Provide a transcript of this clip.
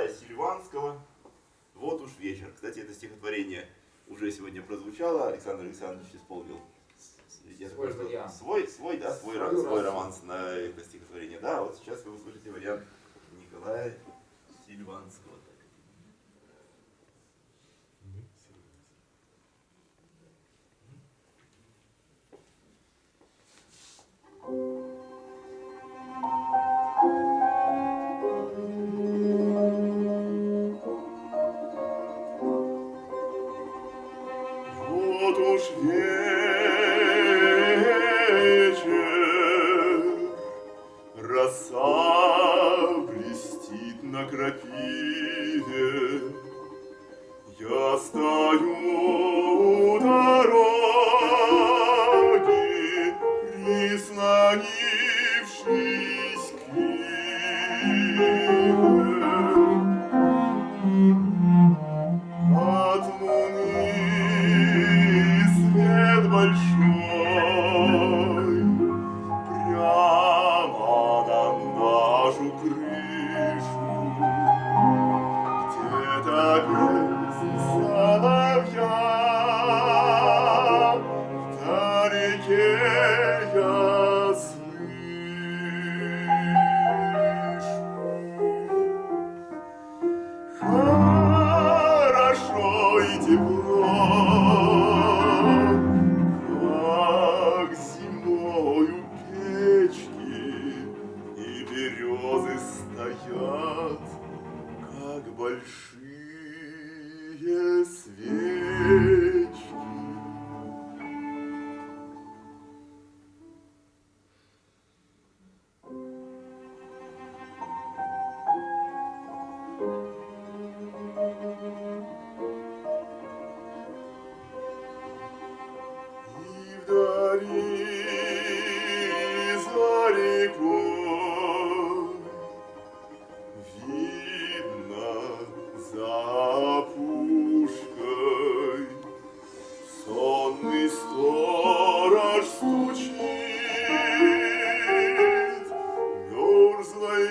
Николая Сильванского «Вот уж вечер». Кстати, это стихотворение уже сегодня прозвучало. Александр Александрович исполнил свой романс на это стихотворение. Да, вот сейчас вы услышите вариант Николая Сильванского. Вот уж вечер, роса блестит на крапиве, я стою у дороги, прислонившись к иве. От луны свет большой прямо на нашу крышу. Где-то песнь соловья вдалеке я слышу. Хорошо и тепло, как зимой у печки, и березы стоят, как большие свечки. И вдали за рекой видно за опушкой сонный сторож стучит мерзлой